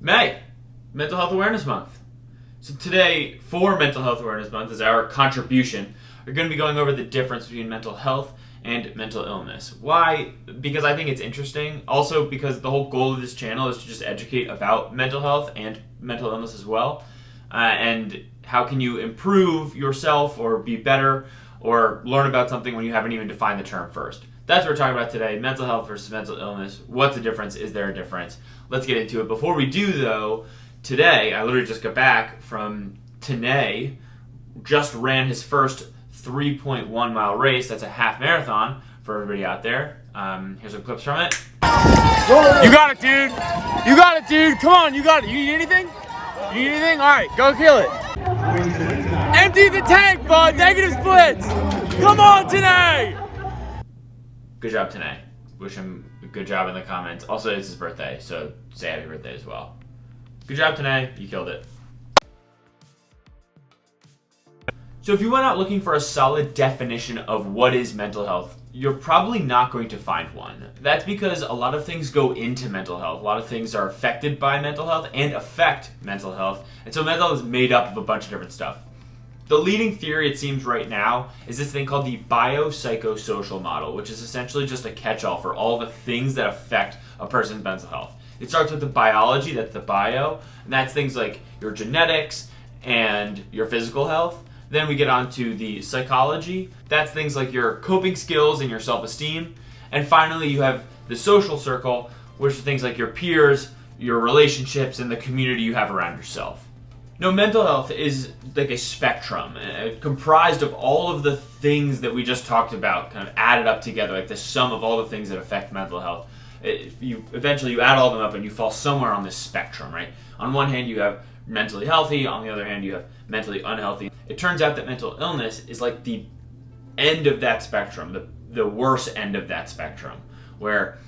May, Mental Health Awareness Month. So today, for Mental Health Awareness Month, as our contribution, we're going to be going over the difference between mental health and mental illness. Why? Because I think it's interesting. Also because the whole goal of this channel is to just educate about mental health and mental illness as well. And how can you improve yourself or be better or learn about something when you haven't even defined the term first. That's what we're talking about today, mental health versus mental illness. What's the difference? Is there a difference? Let's get into it. Before we do though, today, I literally just got back from Tanay, just ran his first 3.1 mile race. That's a half marathon for everybody out there. Here's some clips from it. You got it, dude. You got it, dude. Come on, you got it. You need anything? You need anything? All right, go kill it. Empty the tank, bud. Negative splits. Come on, Tanay. Good job, Tanay. Wish him a good job in the comments. Also, it's his birthday, so say happy birthday as well. Good job, Tanay. You killed it. So if you went out looking for a solid definition of what is mental health, you're probably not going to find one. That's because a lot of things go into mental health. A lot of things are affected by mental health and affect mental health. And so mental health is made up of a bunch of different stuff. The leading theory, it seems right now, is this thing called the biopsychosocial model, which is essentially just a catch-all for all the things that affect a person's mental health. It starts with the biology, that's the bio, and that's things like your genetics and your physical health. Then we get on to the psychology. That's things like your coping skills and your self-esteem. And finally, you have the social circle, which are things like your peers, your relationships, and the community you have around yourself. Now, mental health is like a spectrum, comprised of all of the things that we just talked about, kind of added up together, like the sum of all the things that affect mental health. Eventually you add all of them up and you fall somewhere on this spectrum, right? On one hand, you have mentally healthy. On the other hand, you have mentally unhealthy. It turns out that mental illness is like the end of that spectrum, the worst end of that spectrum, where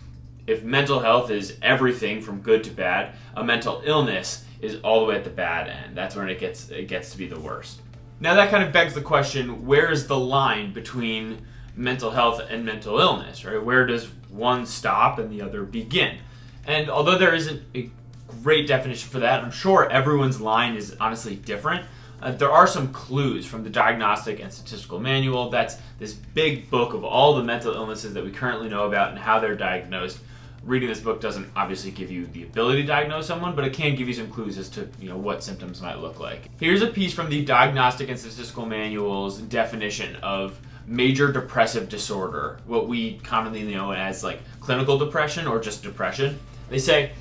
if mental health is everything from good to bad, a mental illness is all the way at the bad end. That's when it gets to be the worst. Now that kind of begs the question, where is the line between mental health and mental illness, right? Where does one stop and the other begin? And although there isn't a great definition for that, I'm sure everyone's line is honestly different. There are some clues from the Diagnostic and Statistical Manual. That's this big book of all the mental illnesses that we currently know about and how they're diagnosed. Reading this book doesn't obviously give you the ability to diagnose someone, but it can give you some clues as to what symptoms might look like. Here's a piece from the Diagnostic and Statistical Manual's definition of major depressive disorder, what we commonly know as like clinical depression or just depression. They say,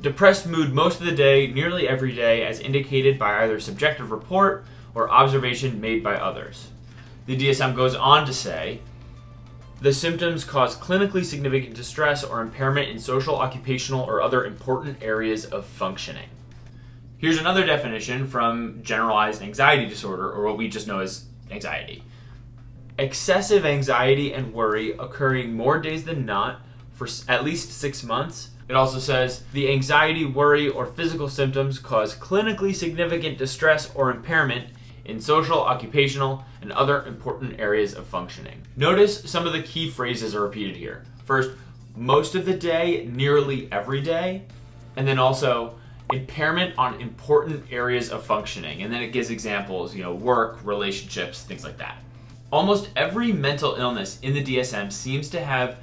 depressed mood most of the day, nearly every day, as indicated by either subjective report or observation made by others. The DSM goes on to say, the symptoms cause clinically significant distress or impairment in social, occupational, or other important areas of functioning. Here's another definition from generalized anxiety disorder, or what we just know as anxiety. Excessive anxiety and worry occurring more days than not for at least 6 months. It also says, the anxiety, worry, or physical symptoms cause clinically significant distress or impairment in social, occupational, and other important areas of functioning. Notice some of the key phrases are repeated here. First, most of the day, nearly every day, and then also impairment on important areas of functioning. And then it gives examples, work, relationships, things like that. Almost every mental illness in the DSM seems to have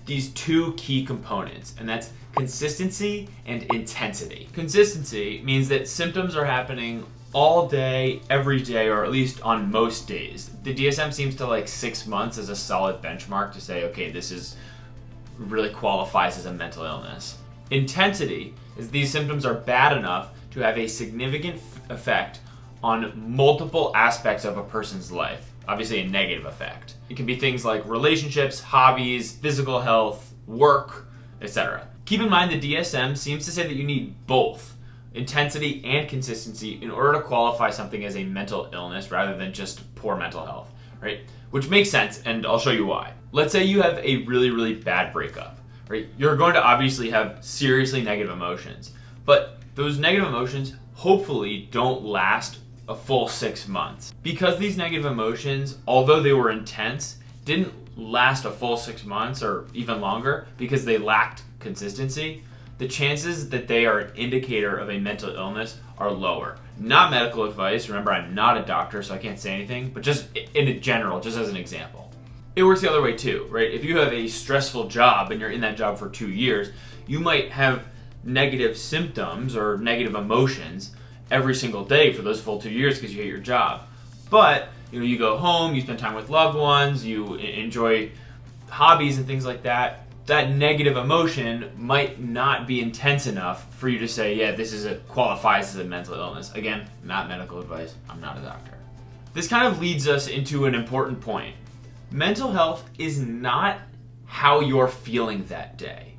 these two key components, and that's consistency and intensity. Consistency means that symptoms are happening all day, every day, or at least on most days. The DSM seems to like 6 months as a solid benchmark to say, okay, this is really qualifies as a mental illness. Intensity is these symptoms are bad enough to have a significant effect on multiple aspects of a person's life. Obviously a negative effect. It can be things like relationships, hobbies, physical health, work, etc. Keep in mind the DSM seems to say that you need both intensity and consistency in order to qualify something as a mental illness rather than just poor mental health, right? Which makes sense, and I'll show you why. Let's say you have a really, really bad breakup, right? You're going to obviously have seriously negative emotions, but those negative emotions hopefully don't last a full 6 months. Because these negative emotions, although they were intense, didn't last a full 6 months or even longer because they lacked consistency, the chances that they are an indicator of a mental illness are lower. Not medical advice. Remember, I'm not a doctor, so I can't say anything, but just in general, just as an example. It works the other way too, right? If you have a stressful job and you're in that job for 2 years, you might have negative symptoms or negative emotions every single day for those full 2 years because you hate your job. But you go home, you spend time with loved ones, you enjoy hobbies and things like that. That negative emotion might not be intense enough for you to say, yeah, qualifies as a mental illness. Again, not medical advice. I'm not a doctor. This kind of leads us into an important point. Mental health is not how you're feeling that day,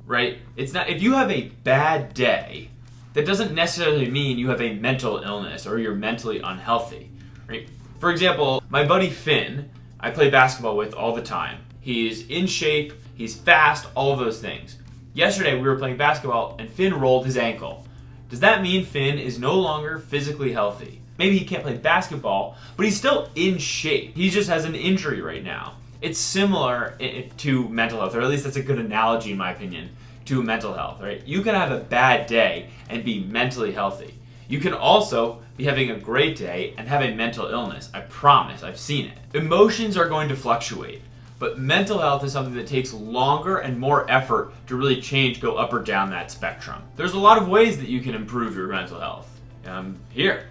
right? It's not. If you have a bad day, that doesn't necessarily mean you have a mental illness or you're mentally unhealthy, right? For example, my buddy Finn, I play basketball with all the time. He's in shape, he's fast, all of those things. Yesterday we were playing basketball and Finn rolled his ankle. Does that mean Finn is no longer physically healthy? Maybe he can't play basketball, but he's still in shape. He just has an injury right now. It's similar to mental health, or at least that's a good analogy in my opinion, to mental health, right? You can have a bad day and be mentally healthy. You can also be having a great day and have a mental illness. I promise, I've seen it. Emotions are going to fluctuate, but mental health is something that takes longer and more effort to really change, go up or down that spectrum. There's a lot of ways that you can improve your mental health. Here.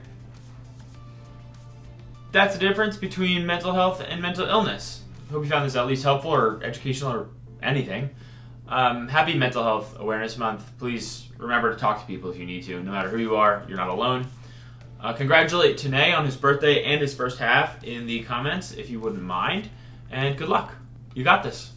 That's the difference between mental health and mental illness. Hope you found this at least helpful or educational or anything. Happy Mental Health Awareness Month. Please remember to talk to people if you need to. No matter who you are, you're not alone. Congratulate Tanae on his birthday and his first half in the comments if you wouldn't mind. And good luck. You got this.